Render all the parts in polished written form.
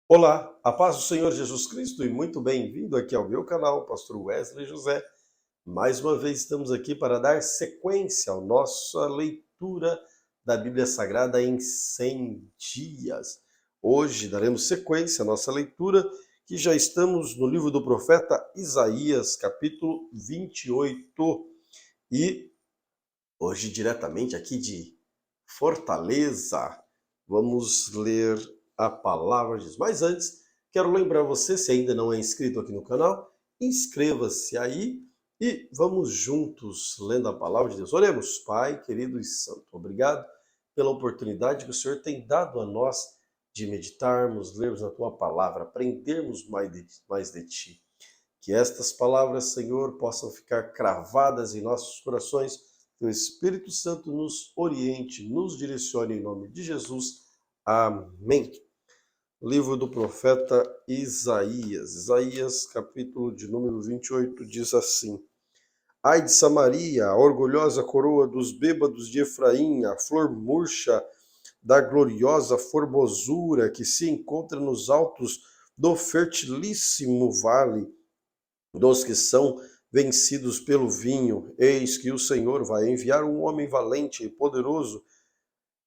Olá, a paz do Senhor Jesus Cristo e muito bem-vindo aqui ao meu canal, Pastor Wesley José. Mais uma vez estamos aqui para dar sequência à nossa leitura da Bíblia Sagrada em 100 dias. Hoje daremos sequência à nossa leitura, que já estamos no livro do profeta Isaías, capítulo 28. E hoje, diretamente aqui de Fortaleza, vamos ler a palavra de Deus. Mas antes, quero lembrar você, se ainda não é inscrito aqui no canal, inscreva-se aí e vamos juntos lendo a palavra de Deus. Oremos, Pai, querido e santo, obrigado pela oportunidade que o Senhor tem dado a nós de meditarmos, lermos a tua palavra, aprendermos mais de ti. Que estas palavras, Senhor, possam ficar cravadas em nossos corações, que o Espírito Santo nos oriente, nos direcione em nome de Jesus. Amém. Livro do profeta Isaías. Isaías, capítulo de número 28, diz assim: Ai de Samaria, a orgulhosa coroa dos bêbados de Efraim, a flor murcha da gloriosa formosura que se encontra nos altos do fertilíssimo vale dos que são vencidos pelo vinho. Eis que o Senhor vai enviar um homem valente e poderoso.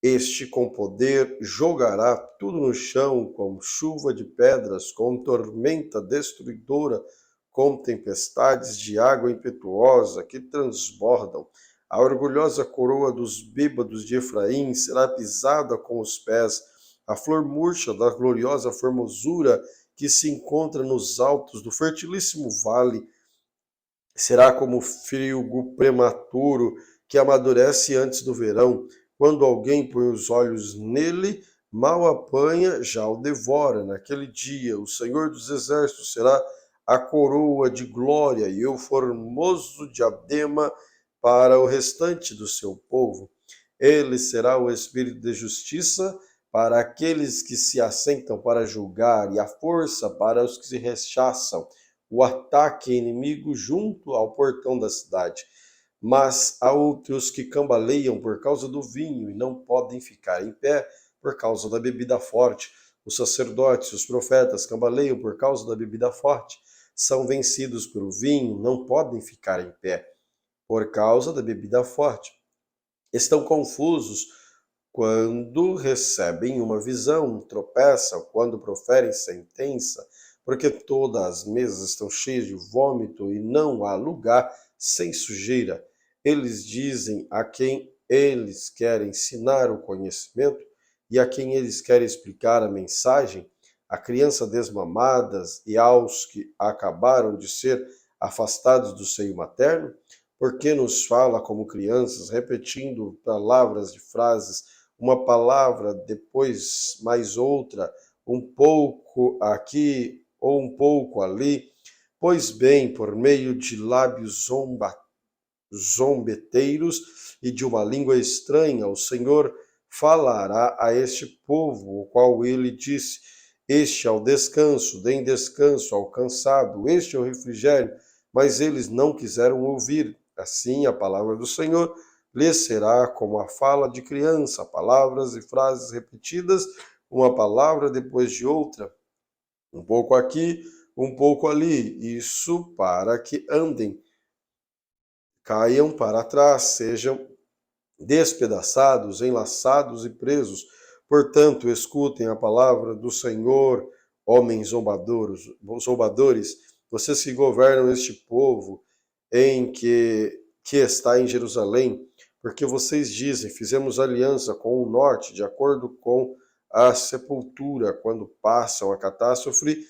Este, com poder, jogará tudo no chão, com chuva de pedras, com tormenta destruidora, com tempestades de água impetuosa que transbordam. A orgulhosa coroa dos bêbados de Efraim será pisada com os pés. A flor murcha da gloriosa formosura que se encontra nos altos do fertilíssimo vale será como frío prematuro que amadurece antes do verão. Quando alguém põe os olhos nele, mal apanha, já o devora. Naquele dia, o Senhor dos Exércitos será a coroa de glória e o formoso diadema para o restante do seu povo. Ele será o espírito de justiça para aqueles que se assentam para julgar e a força para os que se rechaçam o ataque inimigo junto ao portão da cidade. Mas há outros que cambaleiam por causa do vinho e não podem ficar em pé por causa da bebida forte. Os sacerdotes e os profetas cambaleiam por causa da bebida forte. São vencidos pelo vinho, não podem ficar em pé por causa da bebida forte. Estão confusos quando recebem uma visão, tropeçam quando proferem sentença, porque todas as mesas estão cheias de vômito e não há lugar sem sujeira. Eles dizem a quem eles querem ensinar o conhecimento e a quem eles querem explicar a mensagem, a criança desmamadas e aos que acabaram de ser afastados do seio materno, porque nos fala como crianças, repetindo palavras de frases, uma palavra, depois mais outra, um pouco aqui ou um pouco ali. Pois bem, por meio de lábios zombeteiros e de uma língua estranha, o Senhor falará a este povo, o qual ele disse: Este é o descanso, deem descanso ao cansado, este é o refrigério. Mas eles não quiseram ouvir. Assim, a palavra do Senhor lhes será como a fala de criança, palavras e frases repetidas, uma palavra depois de outra, um pouco aqui, um pouco ali, isso para que andem, caiam para trás, sejam despedaçados, enlaçados e presos. Portanto, escutem a palavra do Senhor, homens zombadores, vocês que governam este povo que está em Jerusalém, porque vocês dizem: fizemos aliança com o norte, de acordo com a sepultura, quando passam a catástrofe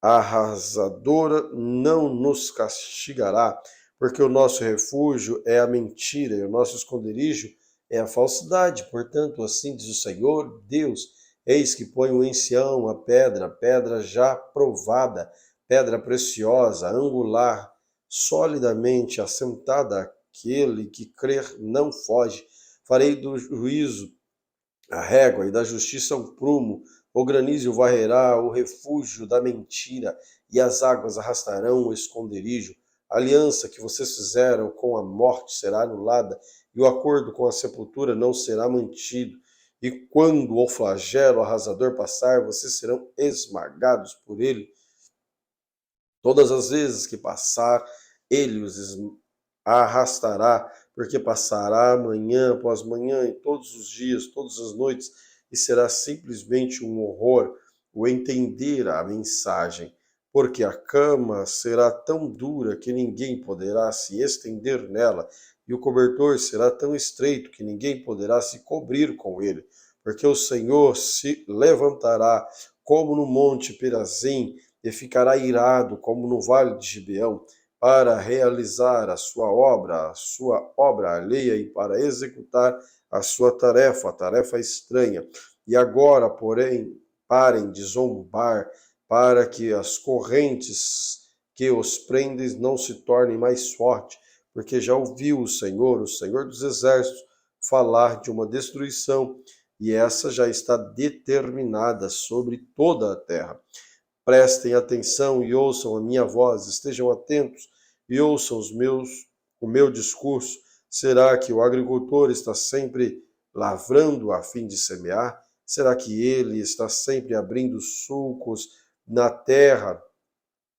arrasadora não nos castigará, porque o nosso refúgio é a mentira e o nosso esconderijo é a falsidade. Portanto, assim diz o Senhor Deus: eis que ponho em Sião a pedra, pedra já provada, pedra preciosa, angular, solidamente assentada. Aquele que crer não foge. Farei do juízo a régua e da justiça o prumo, o granizo varrerá o refúgio da mentira, e as águas arrastarão o esconderijo. A aliança que vocês fizeram com a morte será anulada, e o acordo com a sepultura não será mantido. e quando o flagelo arrasador passar, vocês serão esmagados por ele. Todas as vezes que passar, ele os arrastará, porque passará manhã após manhã, e todos os dias, todas as noites, e será simplesmente um horror o entender a mensagem, porque a cama será tão dura que ninguém poderá se estender nela, e o cobertor será tão estreito que ninguém poderá se cobrir com ele, porque o Senhor se levantará como no monte Perazim, e ficará irado como no vale de Gibeão, para realizar a sua obra alheia e para executar a sua tarefa, a tarefa estranha. E agora, porém, parem de zombar, para que as correntes que os prendem não se tornem mais fortes, porque já ouviu o Senhor dos Exércitos, falar de uma destruição, e essa já está determinada sobre toda a terra. Prestem atenção e ouçam a minha voz, estejam atentos e ouçam o meu discurso. Será que o agricultor está sempre lavrando a fim de semear? Será que ele está sempre abrindo sulcos na terra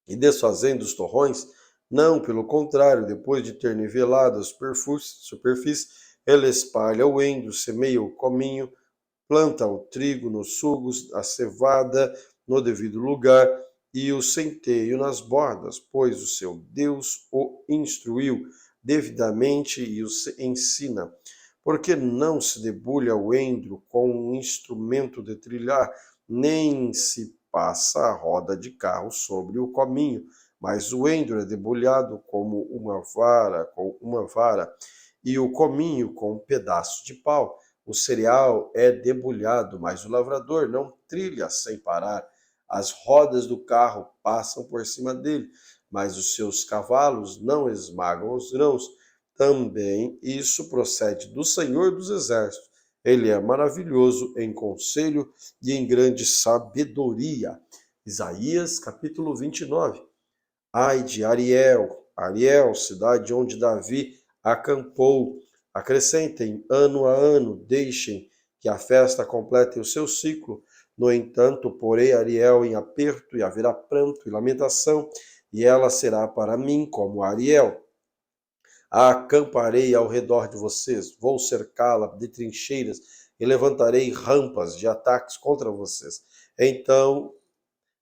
e desfazendo os torrões? Não, pelo contrário, depois de ter nivelado a superfície, ele espalha o endro, semeia o cominho, planta o trigo nos sulgos, a cevada no devido lugar e o centeio nas bordas, pois o seu Deus o instruiu devidamente e o ensina. Porque não se debulha o endro com um instrumento de trilhar, nem se passa a roda de carro sobre o cominho, mas o endro é debulhado com uma vara, e o cominho com um pedaço de pau. O cereal é debulhado, mas o lavrador não trilha sem parar. As rodas do carro passam por cima dele, mas os seus cavalos não esmagam os grãos. Também isso procede do Senhor dos Exércitos. Ele é maravilhoso em conselho e em grande sabedoria. Isaías capítulo 29. Ai de Ariel, Ariel, cidade onde Davi acampou. Acrescentem ano a ano, deixem que a festa complete o seu ciclo. No entanto, porei Ariel em aperto, e haverá pranto e lamentação, e ela será para mim como Ariel. Acamparei ao redor de vocês, vou cercá-la de trincheiras, e levantarei rampas de ataques contra vocês. Então,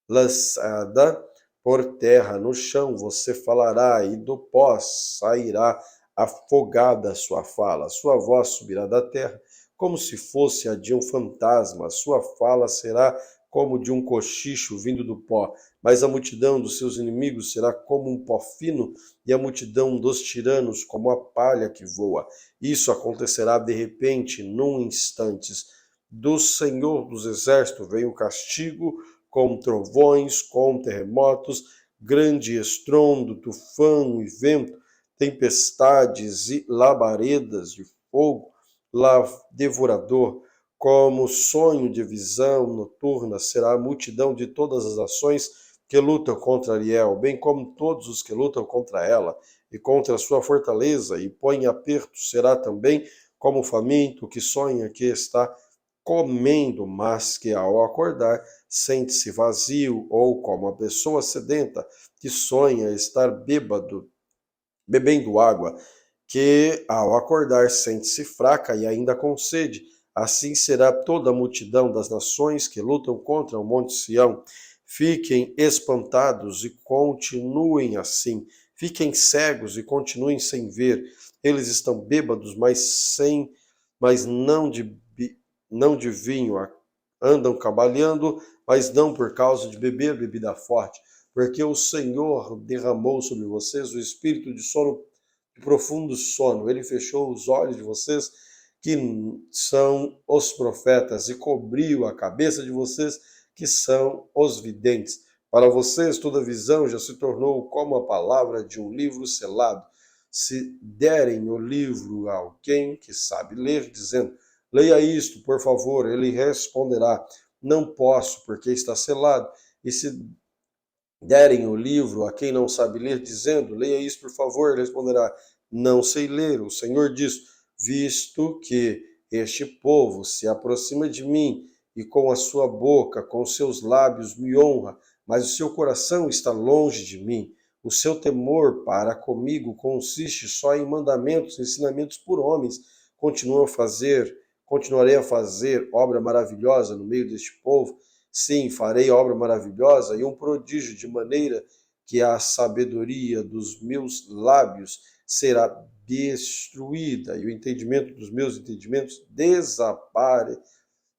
lançada por terra no chão, você falará, e do pó sairá afogada a sua fala. Sua voz subirá da terra, como se fosse a de um fantasma. Sua fala será como de um cochicho vindo do pó. Mas a multidão dos seus inimigos será como um pó fino, e a multidão dos tiranos como a palha que voa. Isso acontecerá de repente, num instante. Do Senhor dos Exércitos vem o castigo, com trovões, com terremotos, grande estrondo, tufão e vento, tempestades e labaredas de fogo, devorador, como sonho de visão noturna será a multidão de todas as nações que lutam contra Ariel, bem como todos os que lutam contra ela e contra a sua fortaleza, e põe em aperto será também como o faminto que sonha que está comendo, mas que ao acordar sente-se vazio, ou como a pessoa sedenta que sonha estar bebendo água, que ao acordar sente-se fraca e ainda com sede. Assim será toda a multidão das nações que lutam contra o monte Sião. Fiquem espantados e continuem assim. Fiquem cegos e continuem sem ver. Eles estão bêbados, mas não de vinho. Andam cabalhando, mas não por causa de beber bebida forte, porque o Senhor derramou sobre vocês o espírito de sono, de profundo sono. Ele fechou os olhos de vocês, que são os profetas, e cobriu a cabeça de vocês, que são os videntes. Para vocês, toda visão já se tornou como a palavra de um livro selado. Se derem o livro a alguém que sabe ler, dizendo: leia isto, por favor, ele responderá: não posso, porque está selado. E se derem o livro a quem não sabe ler, dizendo: leia isto, por favor, ele responderá: não sei ler. O Senhor diz: visto que este povo se aproxima de mim e com a sua boca, com seus lábios me honra, mas o seu coração está longe de mim. O seu temor para comigo consiste só em mandamentos, ensinamentos por homens. Continuarei a fazer obra maravilhosa no meio deste povo. Sim, farei obra maravilhosa e um prodígio, de maneira que a sabedoria dos meus lábios será destruída e o entendimento dos meus entendimentos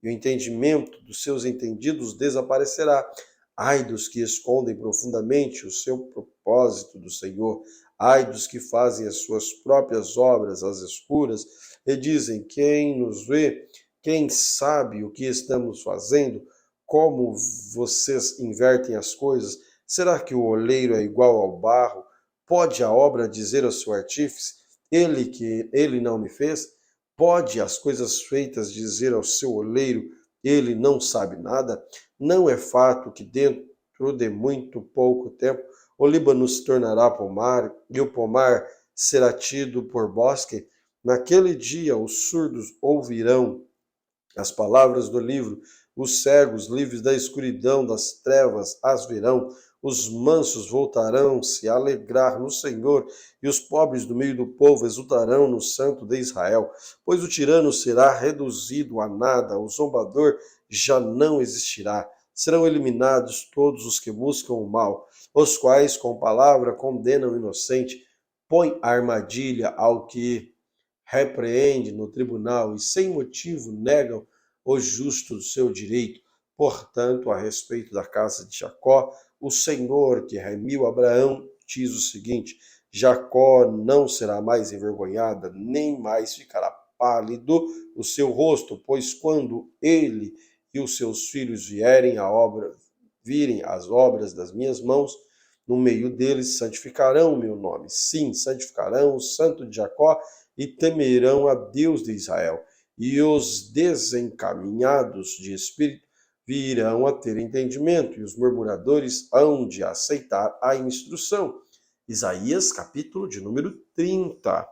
e o entendimento dos seus entendidos desaparecerá. Ai dos que escondem profundamente o seu propósito do Senhor. Ai dos que fazem as suas próprias obras às escuras e dizem: quem nos vê? Quem sabe o que estamos fazendo? Como vocês invertem as coisas? Será que o oleiro é igual ao barro? Pode a obra dizer ao seu artífice: ele não me fez? Pode as coisas feitas dizer ao seu oleiro: ele não sabe nada? Não é fato que dentro de muito pouco tempo o Líbano se tornará pomar e o pomar será tido por bosque? Naquele dia os surdos ouvirão as palavras do livro, os cegos, livres da escuridão das trevas, as verão. Os mansos voltarão se alegrar no Senhor, e os pobres do meio do povo exultarão no Santo de Israel. Pois o tirano será reduzido a nada, o zombador já não existirá. Serão eliminados todos os que buscam o mal, os quais com palavra condenam o inocente, põem armadilha ao que repreende no tribunal e sem motivo negam o justo do seu direito. Portanto, a respeito da casa de Jacó, o Senhor que remiu Abraão diz o seguinte: Jacó não será mais envergonhada, nem mais ficará pálido o seu rosto, pois quando ele e os seus filhos virem as obras das minhas mãos, no meio deles santificarão o meu nome. Sim, santificarão o santo de Jacó e temerão a Deus de Israel. E os desencaminhados de espírito virão a ter entendimento, e os murmuradores hão de aceitar a instrução. Isaías, capítulo de número 30.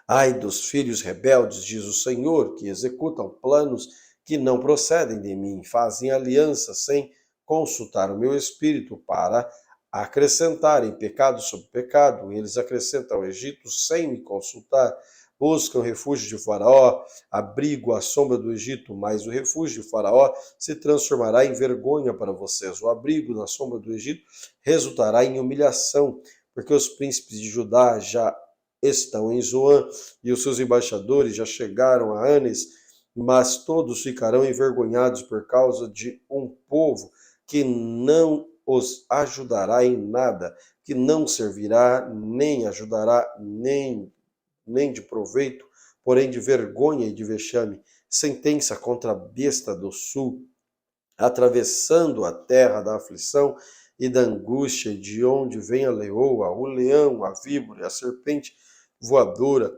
Ai dos filhos rebeldes, diz o Senhor, que executam planos que não procedem de mim, fazem aliança sem consultar o meu espírito para acrescentarem pecado sobre pecado. Eles acrescentam o Egito sem me consultar. Buscam refúgio de Faraó, abrigo à sombra do Egito, mas o refúgio de Faraó se transformará em vergonha para vocês. O abrigo na sombra do Egito resultará em humilhação, porque os príncipes de Judá já estão em Zoan e os seus embaixadores já chegaram a Anes, mas todos ficarão envergonhados por causa de um povo que não os ajudará em nada, que não servirá, nem ajudará, nem de proveito, porém de vergonha e de vexame. Sentença contra a besta do sul, atravessando a terra da aflição e da angústia, de onde vem a leoa, o leão, a víbora, a serpente voadora.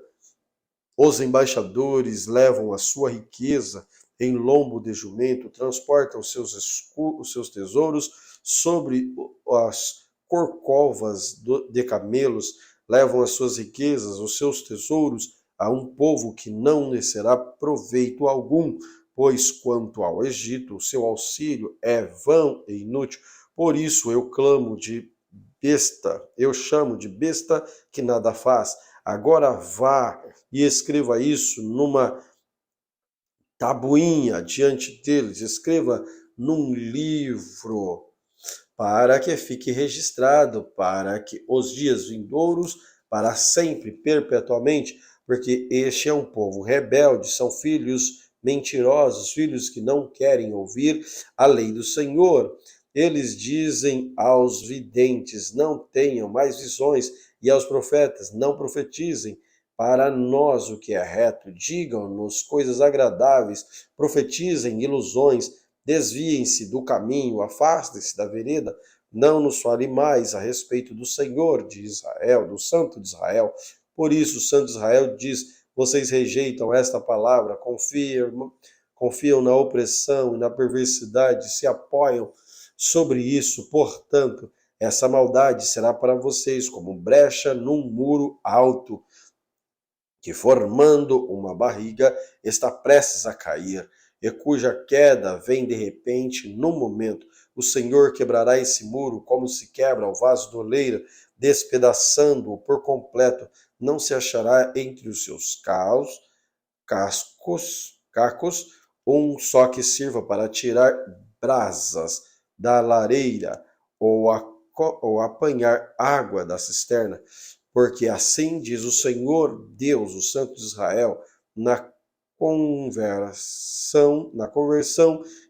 Os embaixadores levam a sua riqueza em lombo de jumento, transportam os seus tesouros sobre as corcovas de camelos, levam as suas riquezas, os seus tesouros, a um povo que não lhe será proveito algum, pois quanto ao Egito, o seu auxílio é vão e inútil. Por isso eu chamo de besta que nada faz. Agora vá e escreva isso numa tabuinha diante deles, escreva num livro, para que fique registrado, para que os dias vindouros, para sempre, perpetuamente, porque este é um povo rebelde, são filhos mentirosos, filhos que não querem ouvir a lei do Senhor. Eles dizem aos videntes: não tenham mais visões, e aos profetas: não profetizem para nós o que é reto, digam-nos coisas agradáveis, profetizem ilusões, desviem-se do caminho, afastem-se da vereda, não nos fale mais a respeito do Senhor de Israel, do Santo de Israel. Por isso o Santo de Israel diz: vocês rejeitam esta palavra, confiam na opressão e na perversidade, se apoiam sobre isso. Portanto, essa maldade será para vocês como brecha num muro alto. que formando uma barriga está prestes a cair, e cuja queda vem de repente, no momento. O Senhor quebrará esse muro como se quebra o vaso do oleiro, despedaçando-o por completo. Não se achará entre os seus cacos, um só que sirva para tirar brasas da lareira ou apanhar água da cisterna. Porque assim diz o Senhor Deus, o Santo de Israel, na conversão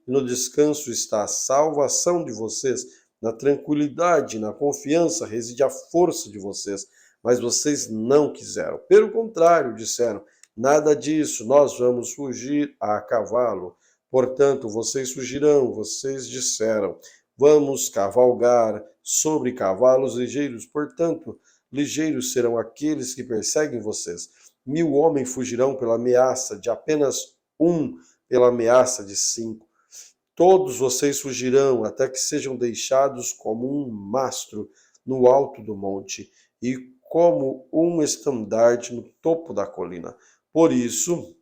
e no descanso está a salvação de vocês, na tranquilidade, na confiança reside a força de vocês, mas vocês não quiseram. Pelo contrário, disseram, nada disso, nós vamos fugir a cavalo. Portanto, vocês fugirão, vocês disseram, vamos cavalgar sobre cavalos ligeiros. Portanto, ligeiros serão aqueles que perseguem vocês. 1000 homens fugirão pela ameaça de apenas um, pela ameaça de 5. Todos vocês fugirão até que sejam deixados como um mastro no alto do monte e como um estandarte no topo da colina. Por isso,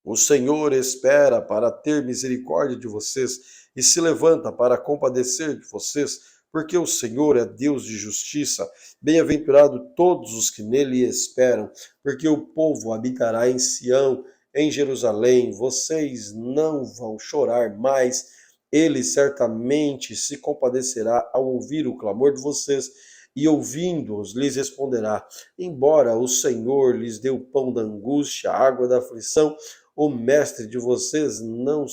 o Senhor espera para ter misericórdia de vocês e se levanta para compadecer de vocês, porque o Senhor é Deus de justiça. Bem-aventurado todos os que nele esperam, porque o povo habitará em Sião, em Jerusalém. Vocês não vão chorar mais. Ele certamente se compadecerá ao ouvir o clamor de vocês e ouvindo-os lhes responderá. Embora o Senhor lhes dê o pão da angústia, a água da aflição, o mestre de vocês não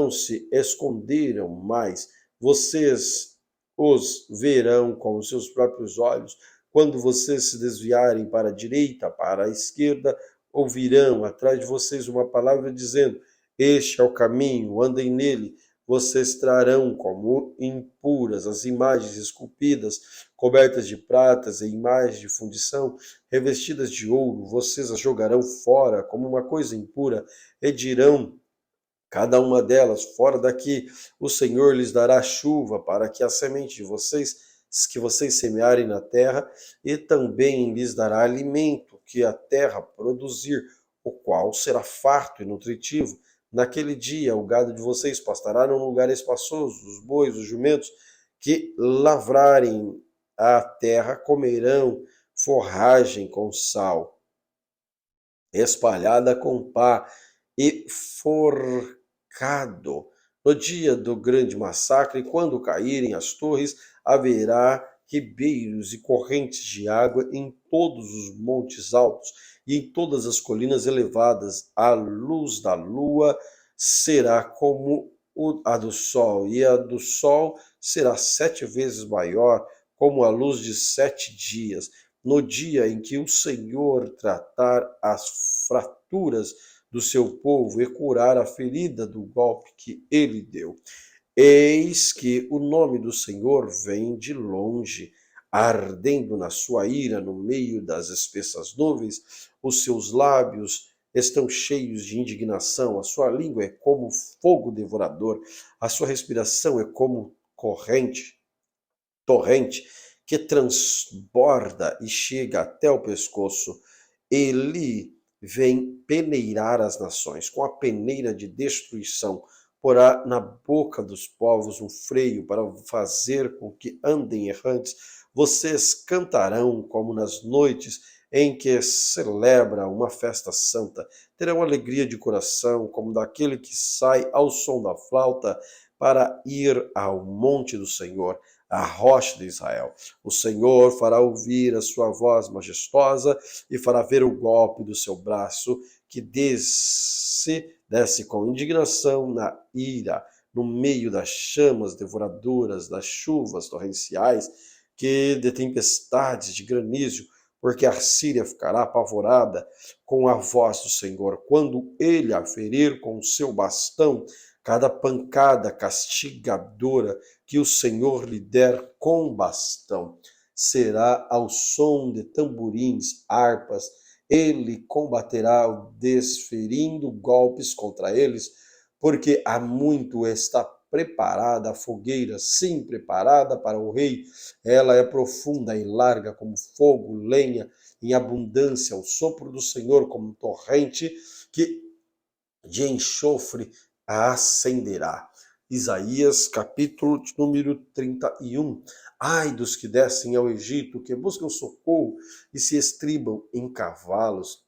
se esconderam mais. Vocês os verão com os seus próprios olhos. Quando vocês se desviarem para a direita, para a esquerda, ouvirão atrás de vocês uma palavra dizendo: este é o caminho, andem nele. Vocês trarão como impuras as imagens esculpidas, cobertas de pratas e imagens de fundição, revestidas de ouro. Vocês as jogarão fora como uma coisa impura e dirão, cada uma delas, fora daqui. O Senhor lhes dará chuva para que a semente de vocês, que vocês semearem na terra, e também lhes dará alimento que a terra produzir, o qual será farto e nutritivo. Naquele dia, o gado de vocês pastará num lugar espaçoso, os bois, os jumentos que lavrarem a terra comerão forragem com sal, espalhada com pá e forcado. No dia do grande massacre, quando caírem as torres, haverá ribeiros e correntes de água em todos os montes altos e em todas as colinas elevadas. A luz da lua será como a do sol, e a do sol será 7 vezes maior, como a luz de 7 dias. No dia em que o Senhor tratar as fraturas do seu povo e curar a ferida do golpe que ele deu. Eis que o nome do Senhor vem de longe, ardendo na sua ira no meio das espessas nuvens. Os seus lábios estão cheios de indignação, a sua língua é como fogo devorador, a sua respiração é como torrente que transborda e chega até o pescoço. Ele vem peneirar as nações com a peneira de destruição, porá na boca dos povos um freio para fazer com que andem errantes. Vocês cantarão como nas noites em que celebra uma festa santa. Terão alegria de coração, como daquele que sai ao som da flauta para ir ao monte do Senhor, a rocha de Israel. O Senhor fará ouvir a sua voz majestosa e fará ver o golpe do seu braço, que desce com indignação na ira, no meio das chamas devoradoras, das chuvas torrenciais, de tempestades de granizo, porque a Síria ficará apavorada com a voz do Senhor, quando ele a ferir com o seu bastão, cada pancada castigadora que o Senhor lhe der com bastão. Será ao som de tamborins, harpas, ele combaterá desferindo golpes contra eles, porque há muito está preparada a fogueira, sim, preparada para o rei. Ela é profunda e larga como fogo, lenha em abundância, o sopro do Senhor como torrente que de enxofre a acenderá. Isaías, capítulo de número 31. Ai dos que descem ao Egito, que buscam socorro e se estribam em cavalos.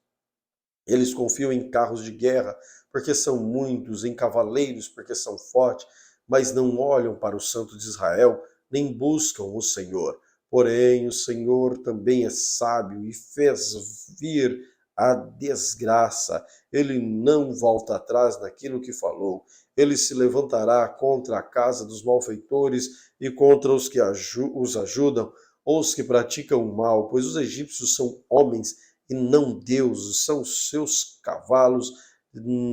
Eles confiam em carros de guerra, porque são muitos, em cavaleiros, porque são fortes, mas não olham para o Santo de Israel, nem buscam o Senhor. Porém, o Senhor também é sábio e fez vir a desgraça. Ele não volta atrás naquilo que falou. Ele se levantará contra a casa dos malfeitores e contra os que os ajudam, ou os que praticam o mal, pois os egípcios são homens e não deuses, são seus cavalos,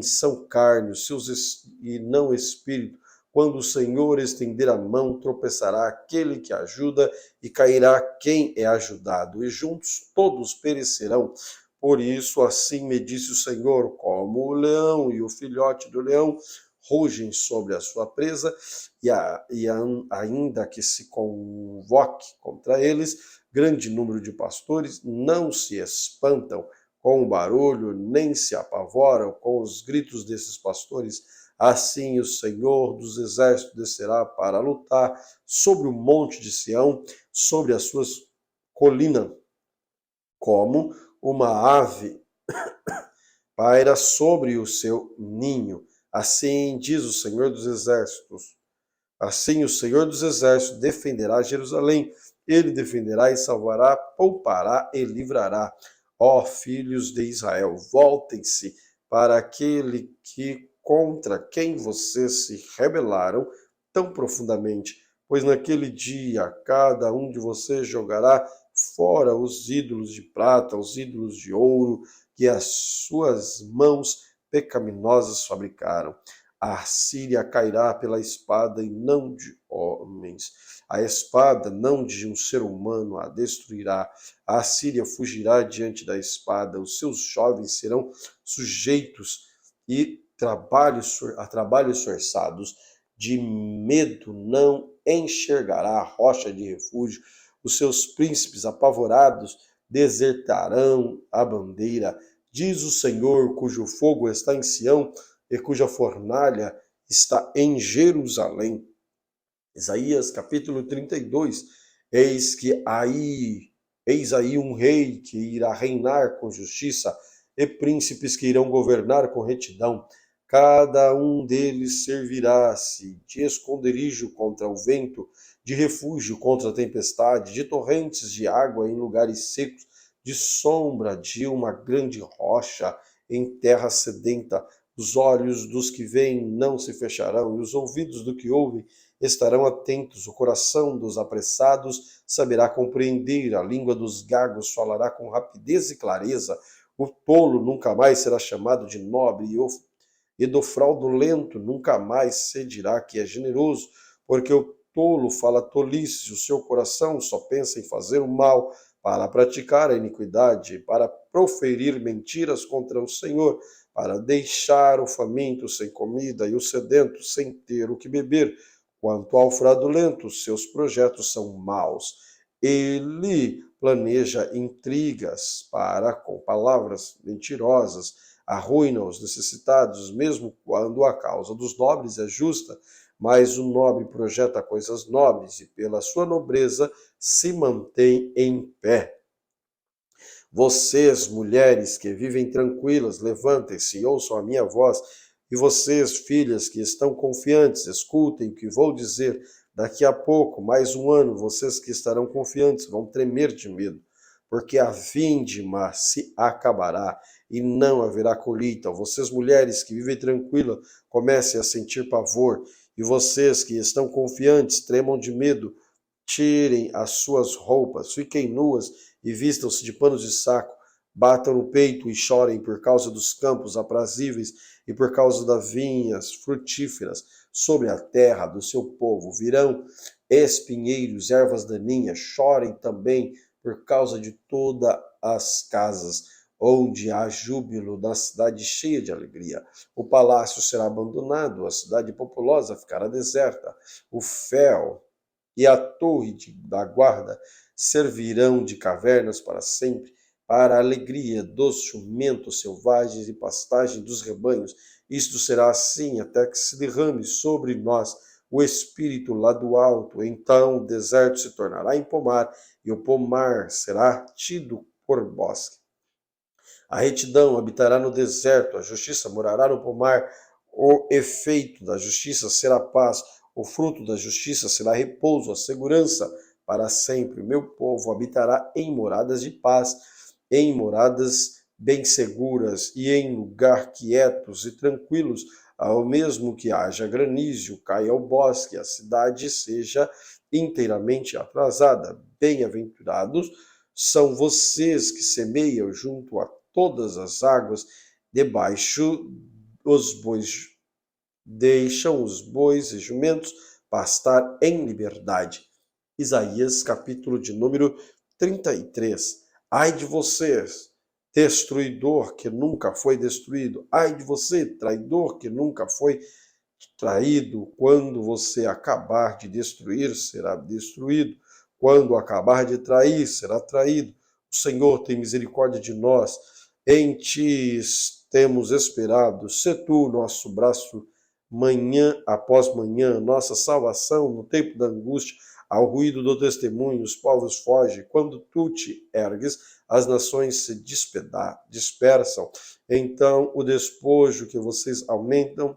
são carne, e não espírito. Quando o Senhor estender a mão, tropeçará aquele que ajuda e cairá quem é ajudado, e juntos todos perecerão. Por isso, assim me disse o Senhor, como o leão e o filhote do leão rugem sobre a sua presa, ainda que se convoque contra eles, grande número de pastores não se espantam com o barulho, nem se apavoram com os gritos desses pastores. Assim o Senhor dos exércitos descerá para lutar sobre o monte de Sião, sobre as suas colinas, como uma ave paira sobre o seu ninho. Assim diz o Senhor dos exércitos. Assim o Senhor dos exércitos defenderá Jerusalém. Ele defenderá e salvará, poupará e livrará. Ó filhos de Israel, voltem-se para aquele que contra quem vocês se rebelaram tão profundamente, pois naquele dia cada um de vocês jogará fora os ídolos de prata, os ídolos de ouro que as suas mãos pecaminosas fabricaram. A Síria cairá pela espada e não de homens. A espada, não de um ser humano, a destruirá. A Síria fugirá diante da espada. Os seus jovens serão sujeitos a trabalhos forçados. De medo não enxergará a rocha de refúgio. Os seus príncipes apavorados desertarão a bandeira. Diz o Senhor, cujo fogo está em Sião, e cuja fornalha está em Jerusalém. Isaías capítulo 32. Eis aí um rei que irá reinar com justiça e príncipes que irão governar com retidão. Cada um deles servirá-se de esconderijo contra o vento, de refúgio contra a tempestade, de torrentes de água em lugares secos, de sombra de uma grande rocha em terra sedenta. Os olhos dos que veem não se fecharão, e os ouvidos do que ouvem estarão atentos. O coração dos apressados saberá compreender, a língua dos gagos falará com rapidez e clareza. O tolo nunca mais será chamado de nobre, e do fraudulento nunca mais se dirá que é generoso, porque o tolo fala tolice, o seu coração só pensa em fazer o mal, para praticar a iniquidade, para proferir mentiras contra o Senhor, para deixar o faminto sem comida e o sedento sem ter o que beber. Quanto ao fraudulento, seus projetos são maus. Ele planeja intrigas com palavras mentirosas, arruina os necessitados, mesmo quando a causa dos nobres é justa. Mas o nobre projeta coisas nobres e pela sua nobreza se mantém em pé. Vocês, mulheres que vivem tranquilas, levantem-se e ouçam a minha voz. E vocês, filhas que estão confiantes, escutem o que vou dizer. Daqui a pouco, mais um ano, vocês que estarão confiantes vão tremer de medo, porque a vindima se acabará e não haverá colheita. Vocês, mulheres que vivem tranquilas, comecem a sentir pavor. E vocês que estão confiantes, tremam de medo. Tirem as suas roupas, fiquem nuas e vistam-se de panos de saco, batam no peito e chorem por causa dos campos aprazíveis e por causa das vinhas frutíferas sobre a terra do seu povo. Virão espinheiros, ervas daninhas, chorem também por causa de todas as casas. onde há júbilo na cidade cheia de alegria. O palácio será abandonado, a cidade populosa ficará deserta. O fel e a da guarda servirão de cavernas para sempre, para a alegria dos jumentos selvagens e pastagem dos rebanhos. Isto será assim até que se derrame sobre nós o Espírito lá do alto. Então o deserto se tornará em pomar, e o pomar será tido por bosque. A retidão habitará no deserto, a justiça morará no pomar. O efeito da justiça será paz, o fruto da justiça será repouso, a segurança para sempre. Meu povo habitará em moradas de paz, em moradas bem seguras e em lugar quietos e tranquilos, ao mesmo que haja granizo, caia o bosque, a cidade seja inteiramente atrasada. Bem-aventurados são vocês que semeiam junto a todas as águas, debaixo os bois, deixam os bois e jumentos pastar em liberdade. Isaías, capítulo de número 33. Ai de vocês, destruidor que nunca foi destruído. Ai de você, traidor que nunca foi traído. Quando você acabar de destruir, será destruído. Quando acabar de trair, será traído. O Senhor tem misericórdia de nós. Em ti temos esperado. Sê tu nosso braço manhã após manhã, nossa salvação no tempo da angústia. Ao ruído do testemunho, os povos fogem. Quando tu te ergues, as nações se dispersam. Então o despojo que vocês aumentam,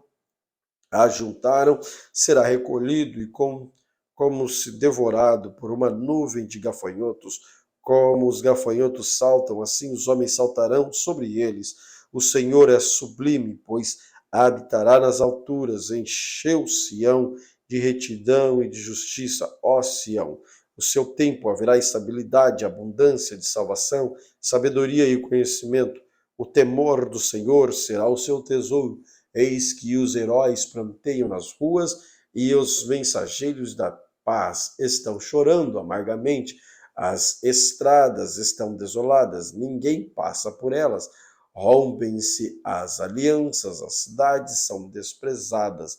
ajuntaram, será recolhido e como se devorado por uma nuvem de gafanhotos. Como os gafanhotos saltam, assim os homens saltarão sobre eles. O Senhor é sublime, pois habitará nas alturas, encheu Sião de retidão e de justiça. Ó Sião, no seu tempo haverá estabilidade, abundância de salvação, sabedoria e conhecimento. O temor do Senhor será o seu tesouro. Eis que os heróis planteiam nas ruas e os mensageiros da paz estão chorando amargamente. As estradas estão desoladas, ninguém passa por elas. Rompem-se as alianças, as cidades são desprezadas.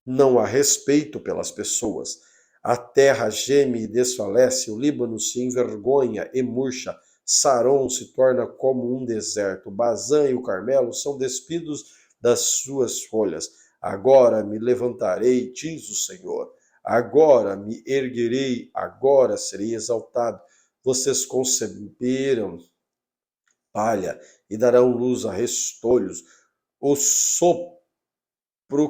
Não há respeito pelas pessoas. A terra geme e desfalece, o Líbano se envergonha e murcha. Saron se torna como um deserto. Bazã e o Carmelo são despidos das suas folhas. Agora me levantarei, diz o Senhor. Agora me erguerei, agora serei exaltado. Vocês conceberam palha e darão luz a restolhos. O sopro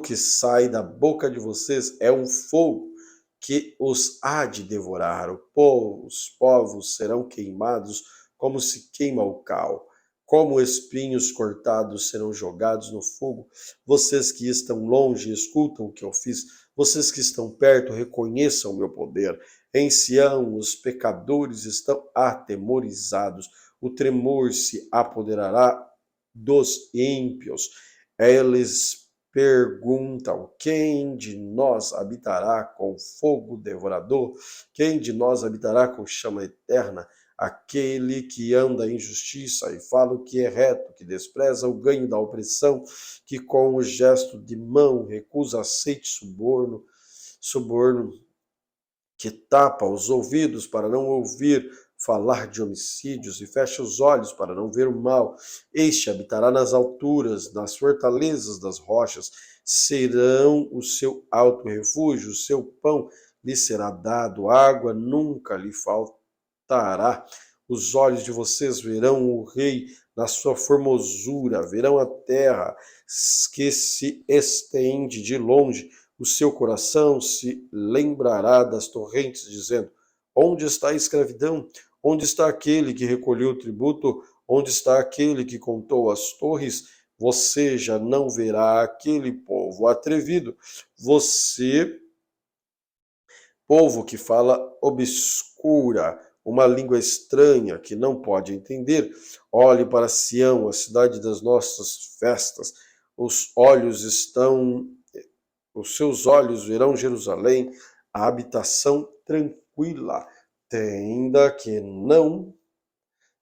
que sai da boca de vocês é um fogo que os há de devorar. Os povos serão queimados como se queima o cal. Como espinhos cortados serão jogados no fogo. Vocês que estão longe escutam o que eu fiz. Vocês que estão perto reconheçam o meu poder. Em Sião os pecadores estão atemorizados. O tremor se apoderará dos ímpios. Eles perguntam: quem de nós habitará com fogo devorador? Quem de nós habitará com chama eterna? Aquele que anda em justiça e fala o que é reto, que despreza o ganho da opressão, que com o gesto de mão recusa aceite suborno, que tapa os ouvidos para não ouvir falar de homicídios e fecha os olhos para não ver o mal. Este habitará nas alturas, nas fortalezas das rochas, serão o seu alto refúgio, o seu pão lhe será dado, água nunca lhe faltará. Os olhos de vocês verão o rei na sua formosura, verão a terra que se estende de longe. O seu coração se lembrará das torrentes, dizendo: onde está a escravidão? Onde está aquele que recolheu o tributo? Onde está aquele que contou as torres? Você já não verá aquele povo atrevido. Você, povo que fala obscura, uma língua estranha que não pode entender. Olhe para Sião, a cidade das nossas festas. Os seus olhos verão Jerusalém, a habitação tranquila, tenda que não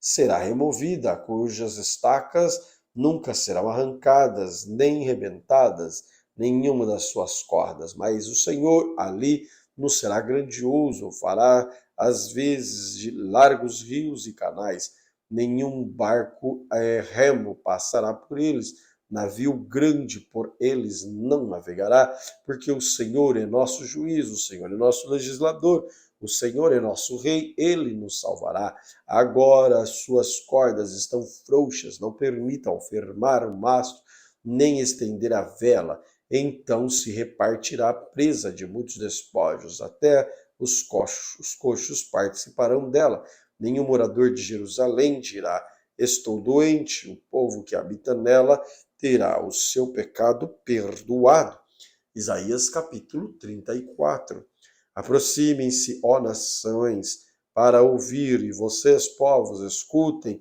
será removida, cujas estacas nunca serão arrancadas, nem rebentadas, nenhuma das suas cordas. Mas o Senhor ali nos será grandioso, fará às vezes de largos rios e canais. Nenhum barco remo passará por eles, navio grande por eles não navegará, porque o Senhor é nosso juiz, o Senhor é nosso legislador, o Senhor é nosso rei, ele nos salvará. Agora as suas cordas estão frouxas, não permitam firmar o mastro, nem estender a vela. Então se repartirá a presa de muitos despojos, até os coxos participarão dela. Nenhum morador de Jerusalém dirá: estou doente. O povo que habita nela terá o seu pecado perdoado. Isaías capítulo 34. Aproximem-se, ó nações, para ouvir, e vocês, povos, escutem,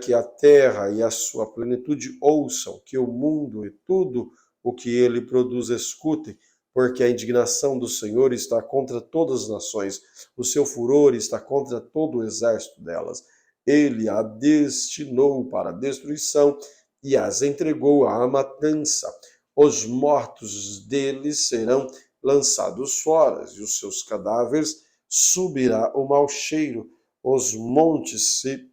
que a terra e a sua plenitude ouçam, que o mundo e tudo o que ele produz escutem, porque a indignação do Senhor está contra todas as nações, o seu furor está contra todo o exército delas. Ele a destinou para a destruição e as entregou à matança. Os mortos deles serão lançados fora, e os seus cadáveres subirá o mau cheiro. Os montes se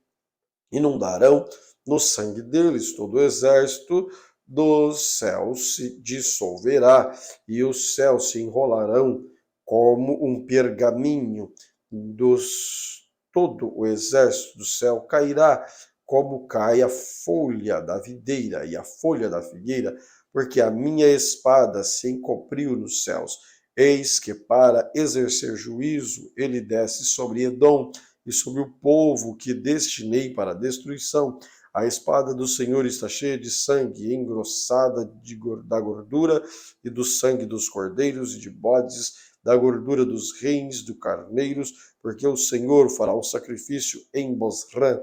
inundarão no sangue deles, todo o exército dos céus se dissolverá, e os céus se enrolarão como um pergaminho, todo o exército do céu cairá, como cai a folha da videira e a folha da figueira, porque a minha espada se encobriu nos céus. Eis que para exercer juízo ele desce sobre Edom, e sobre o povo que destinei para a destruição. A espada do Senhor está cheia de sangue, engrossada da gordura e do sangue dos cordeiros e de bodes, da gordura dos reis, dos carneiros, porque o Senhor fará um sacrifício em Bosrã.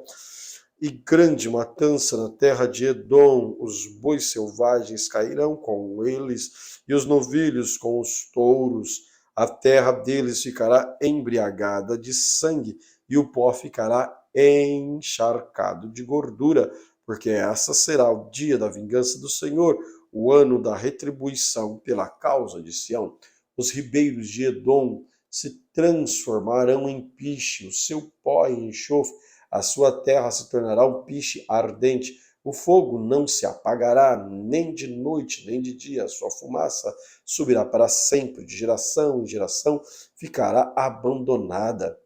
E grande matança na terra de Edom, os bois selvagens cairão com eles, e os novilhos com os touros. A terra deles ficará embriagada de sangue, e o pó ficará encharcado de gordura, porque essa será o dia da vingança do Senhor, o ano da retribuição pela causa de Sião. Os ribeiros de Edom se transformarão em piche, o seu pó em enxofre, a sua terra se tornará um piche ardente. O fogo não se apagará, nem de noite, nem de dia. A sua fumaça subirá para sempre, de geração em geração ficará abandonada.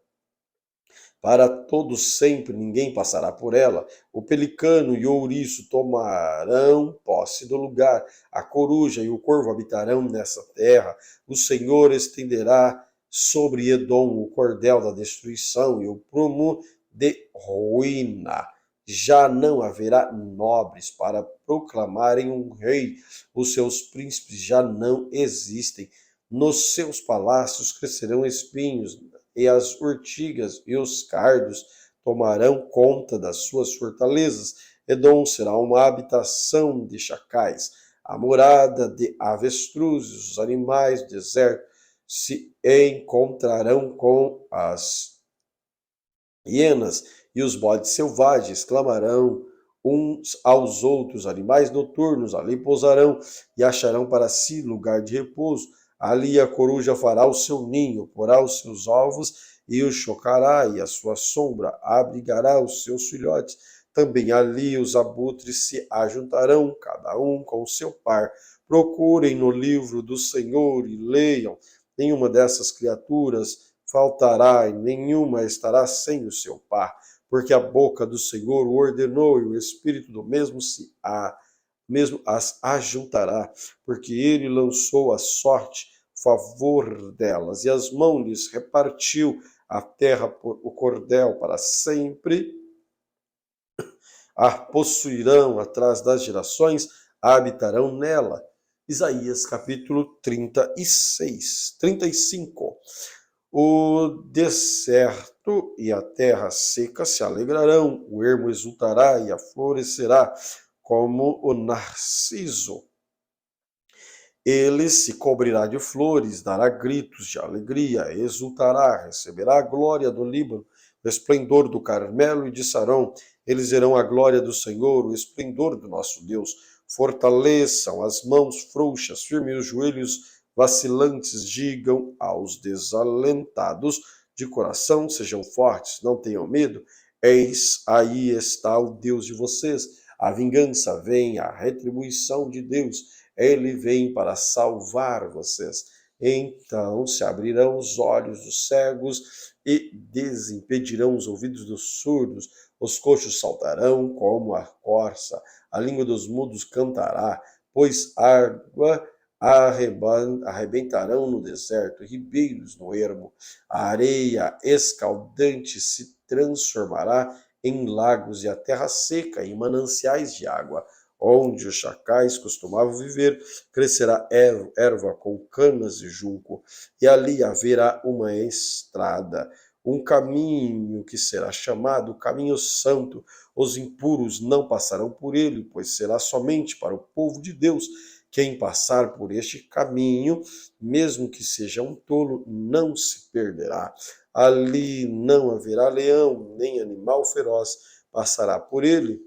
Para todo sempre ninguém passará por ela. O pelicano e o ouriço tomarão posse do lugar. A coruja e o corvo habitarão nessa terra. O Senhor estenderá sobre Edom o cordel da destruição e o prumo de ruína. Já não haverá nobres para proclamarem um rei. Os seus príncipes já não existem. Nos seus palácios crescerão espinhos, e as urtigas e os cardos tomarão conta das suas fortalezas. Edom será uma habitação de chacais, a morada de avestruzes. Os animais do deserto se encontrarão com as hienas, e os bodes selvagens clamarão uns aos outros. Animais noturnos ali pousarão e acharão para si lugar de repouso. Ali a coruja fará o seu ninho, porá os seus ovos e os chocará, e a sua sombra abrigará os seus filhotes. Também ali os abutres se ajuntarão, cada um com o seu par. Procurem no livro do Senhor e leiam. Nenhuma dessas criaturas faltará, e nenhuma estará sem o seu par, porque a boca do Senhor o ordenou, e o Espírito do mesmo as ajuntará, porque ele lançou a sorte, favor delas, e as mãos lhes repartiu a terra por o cordel para sempre. A possuirão atrás das gerações, habitarão nela. Isaías capítulo 35. O deserto e a terra seca se alegrarão, o ermo exultará e florescerá como o narciso. Ele se cobrirá de flores, dará gritos de alegria, exultará, receberá a glória do Líbano. o esplendor do Carmelo e de Sarão. Eles verão a glória do Senhor, o esplendor do nosso Deus. Fortaleçam as mãos frouxas, firmem os joelhos vacilantes, digam aos desalentados de coração, sejam fortes, não tenham medo. Eis aí está o Deus de vocês. A vingança vem, a retribuição de Deus. Ele vem para salvar vocês. Então se abrirão os olhos dos cegos e desimpedirão os ouvidos dos surdos. Os coxos saltarão como a corça, a língua dos mudos cantará, pois água arrebentarão no deserto, ribeiros no ermo. A areia escaldante se transformará em lagos e a terra seca em mananciais de água. Onde os chacais costumavam viver, crescerá erva com canas de junco, e ali haverá uma estrada, um caminho que será chamado Caminho Santo. Os impuros não passarão por ele, pois será somente para o povo de Deus. Quem passar por este caminho, mesmo que seja um tolo, não se perderá. Ali não haverá leão, nem animal feroz passará por ele,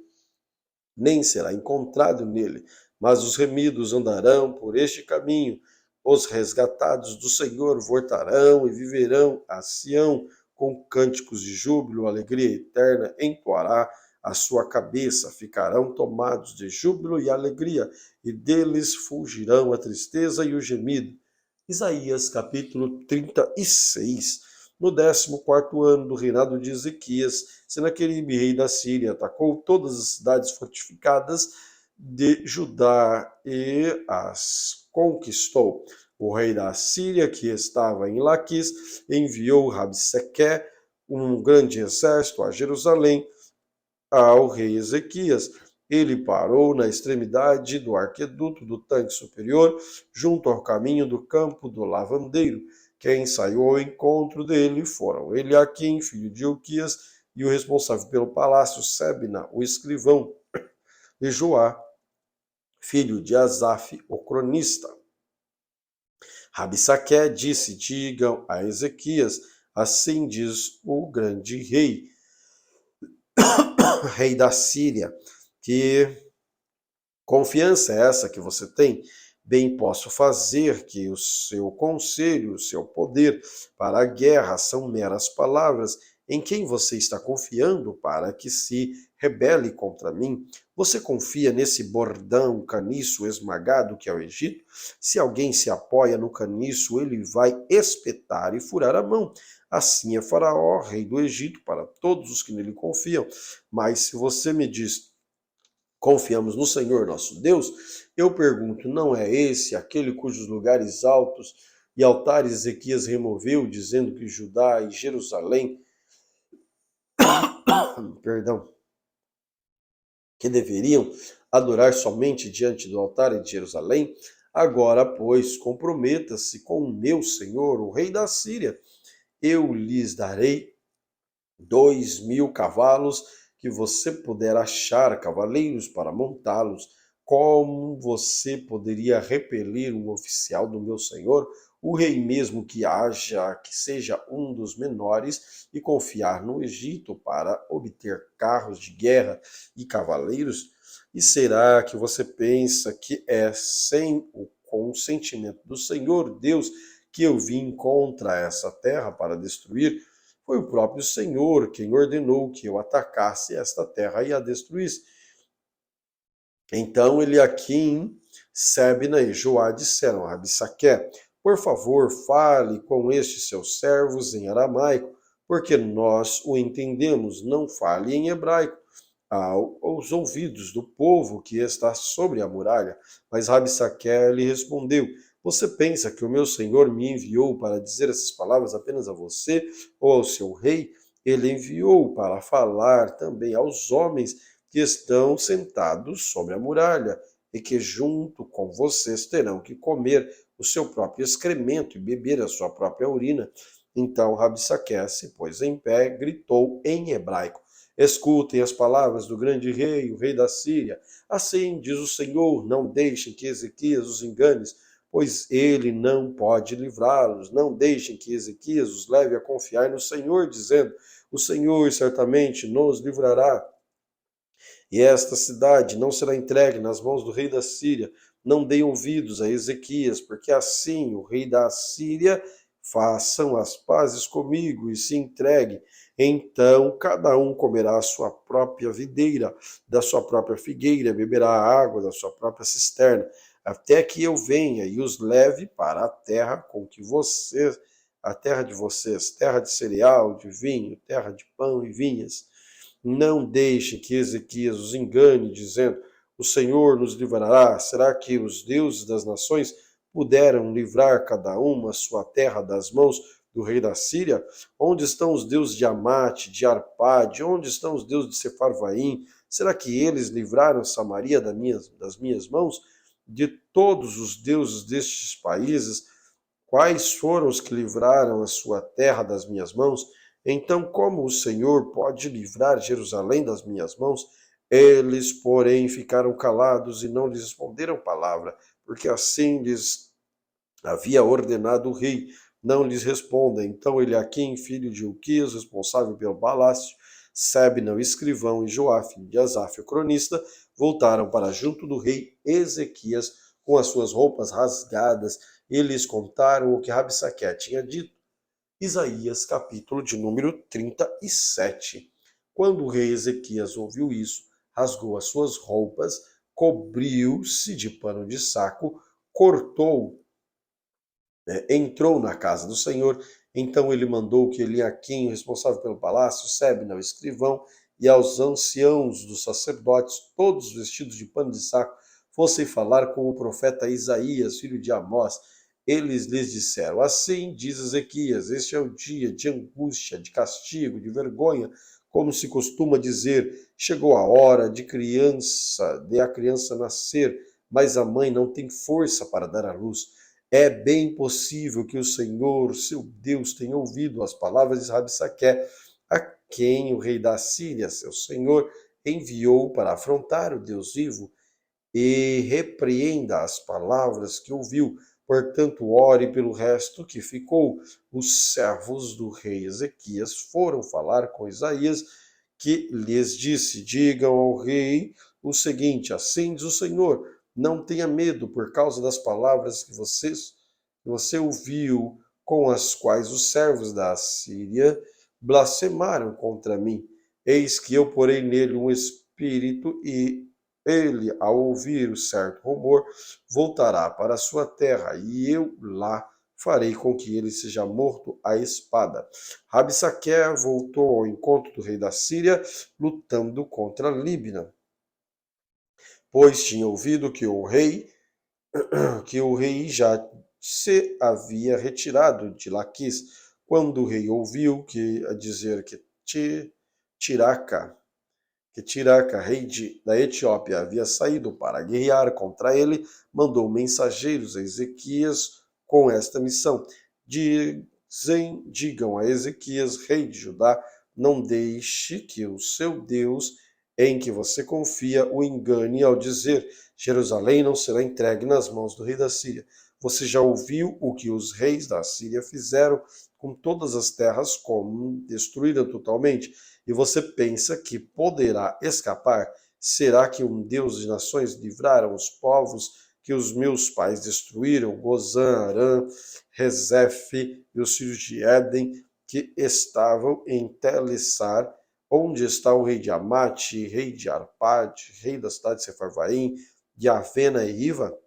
nem será encontrado nele, mas os remidos andarão por este caminho. Os resgatados do Senhor voltarão e viverão a Sião, com cânticos de júbilo, alegria eterna entoará a sua cabeça, ficarão tomados de júbilo e alegria, e deles fugirão a tristeza e o gemido. Isaías capítulo 36. No 14º ano do reinado de Ezequias, Senaqueribe, rei da Síria, atacou todas as cidades fortificadas de Judá e as conquistou. O rei da Síria, que estava em Laquis, enviou Rabseque, um grande exército, a Jerusalém, ao rei Ezequias. Ele parou na extremidade do arqueduto do tanque superior, junto ao caminho do campo do lavandeiro. Quem saiu ao encontro dele foram Eliaquim, filho de Ilquias, e o responsável pelo palácio, Sebna, o escrivão, e Joá, filho de Asaf, o cronista. Rabsaque disse: digam a Ezequias, assim diz o grande rei, rei da Síria, que confiança é essa que você tem? Bem posso fazer que o seu conselho, o seu poder para a guerra são meras palavras. Em quem você está confiando para que se rebele contra mim? Você confia nesse bordão caniço esmagado que é o Egito? Se alguém se apoia no caniço, ele vai espetar e furar a mão. Assim é Faraó, rei do Egito, para todos os que nele confiam. Mas se você me diz: confiamos no Senhor nosso Deus, eu pergunto, não é esse aquele cujos lugares altos e altares Ezequias removeu, dizendo que Judá e Jerusalém, que deveriam adorar somente diante do altar de Jerusalém? Agora, pois, comprometa-se com o meu Senhor, o rei da Síria. Eu lhes darei 2.000 cavalos que você puder achar, cavaleiros para montá-los. Como você poderia repelir um oficial do meu senhor, o rei, mesmo que seja um dos menores, e confiar no Egito para obter carros de guerra e cavaleiros? E será que você pensa que é sem o consentimento do Senhor Deus que eu vim contra essa terra para destruir? Foi o próprio Senhor quem ordenou que eu atacasse esta terra e a destruísse. Então Eliaquim, Sebna e Joá disseram a Rabsaque: por favor, fale com estes seus servos em aramaico, porque nós o entendemos, não fale em hebraico, aos ouvidos do povo que está sobre a muralha. Mas Rabsaque lhe respondeu: você pensa que o meu senhor me enviou para dizer essas palavras apenas a você ou ao seu rei? Ele enviou para falar também aos homens que estão sentados sobre a muralha e que junto com vocês terão que comer o seu próprio excremento e beber a sua própria urina. Então Rabsaque se pôs em pé, gritou em hebraico: escutem as palavras do grande rei, o rei da Síria. Assim diz o Senhor: não deixem que Ezequias os engane, pois ele não pode livrá-los. Não deixem que Ezequias os leve a confiar no Senhor, dizendo: o Senhor certamente nos livrará, e esta cidade não será entregue nas mãos do rei da Síria. Não deem ouvidos a Ezequias, porque assim o rei da Síria façam as pazes comigo e se entregue. Então cada um comerá a sua própria videira, da sua própria figueira, beberá a água da sua própria cisterna, até que eu venha e os leve para a terra com que vocês, a terra de vocês, terra de cereal, de vinho, terra de pão e vinhas. Não deixe que Ezequias os engane, dizendo: o Senhor nos livrará. Será que os deuses das nações puderam livrar cada uma a sua terra das mãos do rei da Síria? Onde estão os deuses de Amate, de Arpade? Onde estão os deuses de Sefarvaim? Será que eles livraram Samaria das minhas mãos? De todos os deuses destes países, quais foram os que livraram a sua terra das minhas mãos? Então, como o Senhor pode livrar Jerusalém das minhas mãos? Eles, porém, ficaram calados e não lhes responderam palavra, porque assim lhes havia ordenado o rei. Não lhes responda. Então Eliaquim, filho de Hilquias, responsável pelo palácio, Sebna, o escrivão, e Joá, filho de Asaf, o cronista, voltaram para junto do rei Ezequias com as suas roupas rasgadas e lhes contaram o que Rabsaque tinha dito. Isaías, capítulo de número 37. Quando o rei Ezequias ouviu isso, rasgou as suas roupas, cobriu-se de pano de saco, cortou, entrou na casa do Senhor. Então ele mandou que Eliaquim, responsável pelo palácio, Sebna, o escrivão, e aos anciãos dos sacerdotes, todos vestidos de pano de saco, fossem falar com o profeta Isaías, filho de Amós. Eles lhes disseram: assim diz Ezequias, este é o dia de angústia, de castigo, de vergonha, como se costuma dizer. Chegou a hora de a criança nascer, mas a mãe não tem força para dar à luz. É bem possível que o Senhor, seu Deus, tenha ouvido as palavras de Rabsaque, a quem o rei da Síria, seu senhor, enviou para afrontar o Deus vivo, e repreenda as palavras que ouviu. Portanto, ore pelo resto que ficou. Os servos do rei Ezequias foram falar com Isaías, que lhes disse: digam ao rei o seguinte: assim diz o Senhor, não tenha medo por causa das palavras que você ouviu, com as quais os servos da Assíria blasfemaram contra mim. Eis que eu porei nele um espírito, e ele, ao ouvir o certo rumor, voltará para a sua terra, e eu lá farei com que ele seja morto à espada. Rabsaque voltou ao encontro do rei da Síria, lutando contra Líbina, pois tinha ouvido que o rei já se havia retirado de Laquis. Quando o rei ouviu que Tiraca, rei da Etiópia, havia saído para guerrear contra ele, mandou mensageiros a Ezequias com esta missão: digam a Ezequias, rei de Judá, não deixe que o seu Deus, em que você confia, o engane ao dizer: Jerusalém não será entregue nas mãos do rei da Síria. Você já ouviu o que os reis da Síria fizeram com todas as terras, como destruíram totalmente? E você pensa que poderá escapar? Será que um Deus de nações livraram os povos que os meus pais destruíram? Gozã, Arã, Rezefe e os filhos de Éden, que estavam em Telessar, onde está o rei de Amate, rei de Arpade, rei da cidade de Sefarvaim, de Avena e Riva?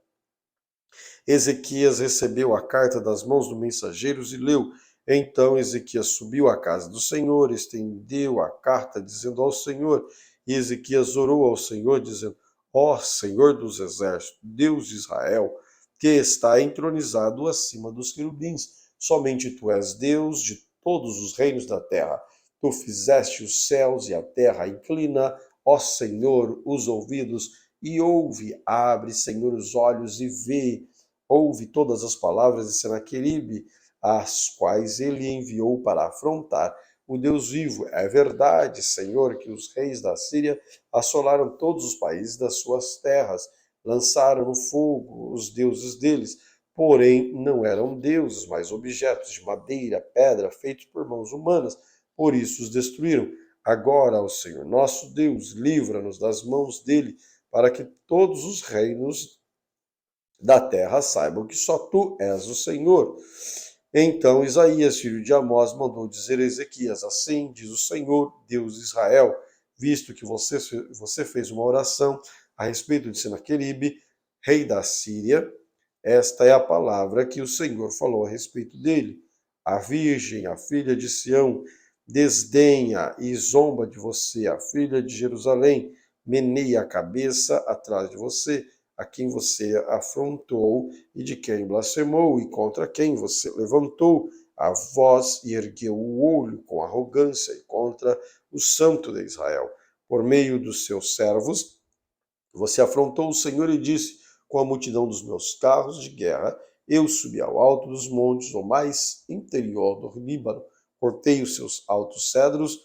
Ezequias recebeu a carta das mãos dos mensageiros e leu. Então Ezequias subiu à casa do Senhor, estendeu a carta, dizendo ao Senhor, e Ezequias orou ao Senhor, dizendo: ó Senhor dos exércitos, Deus de Israel, que está entronizado acima dos querubins, somente tu és Deus de todos os reinos da terra. Tu fizeste os céus e a terra. Inclina, ó Senhor, os ouvidos e ouve. Abre, Senhor, os olhos e vê. Ouve todas as palavras de Senaqueribe, as quais ele enviou para afrontar o Deus vivo. É verdade, Senhor, que os reis da Síria assolaram todos os países das suas terras, lançaram no fogo os deuses deles, porém não eram deuses, mas objetos de madeira, pedra, feitos por mãos humanas, por isso os destruíram. Agora, ó Senhor, nosso Deus, livra-nos das mãos dele, para que todos os reinos da terra saibam que só tu és o Senhor. Então Isaías, filho de Amós, mandou dizer a Ezequias: assim diz o Senhor, Deus de Israel, visto que você fez uma oração a respeito de Senaqueribe, rei da Síria, esta é a palavra que o Senhor falou a respeito dele. A virgem, a filha de Sião, desdenha e zomba de você, a filha de Jerusalém, meneia a cabeça atrás de você, a quem você afrontou e de quem blasfemou, e contra quem você levantou a voz e ergueu o olho com arrogância, e contra o Santo de Israel. Por meio dos seus servos, você afrontou o Senhor e disse: com a multidão dos meus carros de guerra, eu subi ao alto dos montes, ao mais interior do Líbano, cortei os seus altos cedros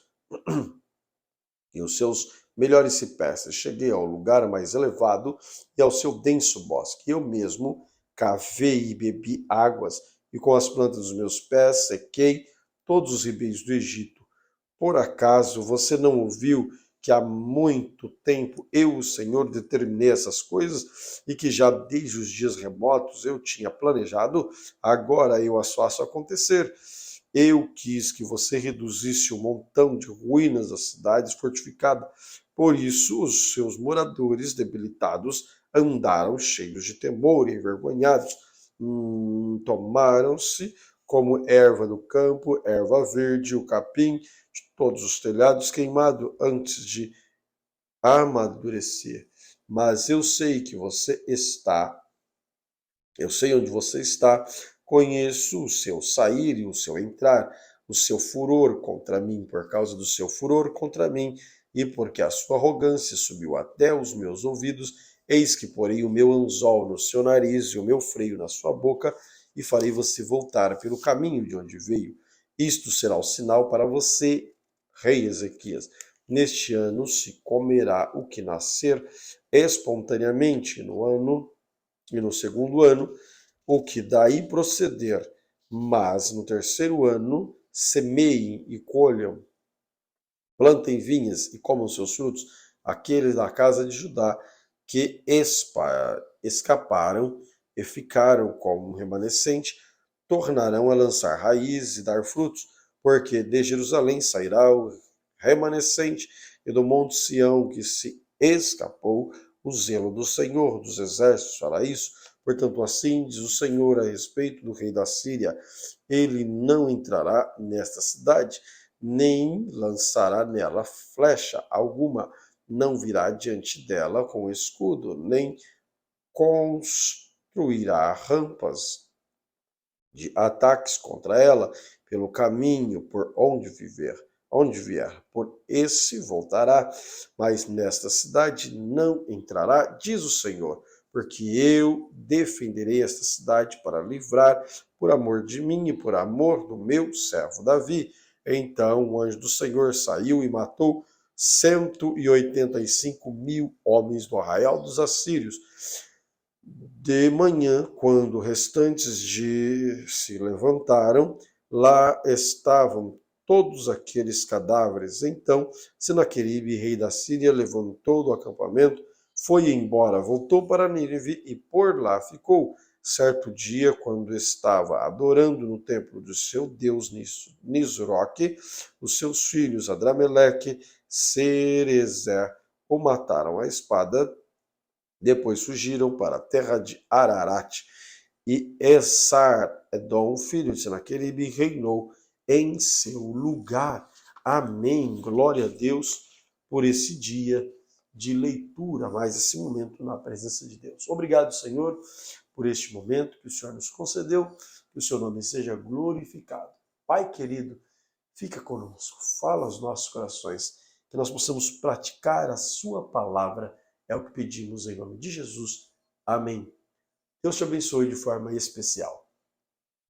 e os seus melhores cipresses. Cheguei ao lugar mais elevado e ao seu denso bosque. Eu mesmo cavei e bebi águas, e com as plantas dos meus pés sequei todos os ribeiros do Egito. Por acaso você não ouviu que há muito tempo eu, o Senhor, determinei essas coisas e que já desde os dias remotos eu tinha planejado? Agora eu as faço acontecer. Eu quis que você reduzisse o montão de ruínas das cidades fortificadas. Por isso, os seus moradores debilitados andaram cheios de temor e envergonhados. Tomaram-se como erva do campo, erva verde, o capim, de todos os telhados queimados antes de amadurecer. Mas eu sei que você está, eu sei onde você está, conheço o seu sair e o seu entrar, o seu furor contra mim, por causa do seu furor contra mim, e porque a sua arrogância subiu até os meus ouvidos, eis que porei o meu anzol no seu nariz e o meu freio na sua boca, e farei você voltar pelo caminho de onde veio. Isto será o sinal para você, rei Ezequias. Neste ano se comerá o que nascer espontaneamente no ano e no segundo ano, o que daí proceder, mas no terceiro ano semeiem e colham, plantem vinhas e comam seus frutos, aqueles da casa de Judá que escaparam e ficaram como um remanescente, tornarão a lançar raízes e dar frutos, porque de Jerusalém sairá o remanescente e do monte Sião que se escapou, o zelo do Senhor dos exércitos fará isso. Portanto, assim diz o Senhor a respeito do rei da Síria: ele não entrará nesta cidade, nem lançará nela flecha alguma, não virá diante dela com escudo, nem construirá rampas de ataques contra ela pelo caminho por onde vier, por esse voltará, mas nesta cidade não entrará, diz o Senhor, porque eu defenderei esta cidade para livrar, por amor de mim e por amor do meu servo Davi. Então o anjo do Senhor saiu e matou 185.000 homens do arraial dos assírios. De manhã, quando restantes de se levantaram, lá estavam todos aqueles cadáveres. Então Senaqueribe, rei da Síria, levantou do acampamento, foi embora, voltou para Nínive e por lá ficou. Certo dia, quando estava adorando no templo do seu deus Nisroque, os seus filhos Adrameleque, Cerezer o mataram à espada. Depois fugiram para a terra de Ararat, e Esar-Edom, filho de Senaqueribe, reinou em seu lugar. Amém. Glória a Deus por esse dia de leitura, mais esse momento na presença de Deus. Obrigado, Senhor, por este momento que o Senhor nos concedeu, que o seu nome seja glorificado. Pai querido, fica conosco, fala aos nossos corações, que nós possamos praticar a sua palavra. É o que pedimos em nome de Jesus. Amém. Deus te abençoe de forma especial.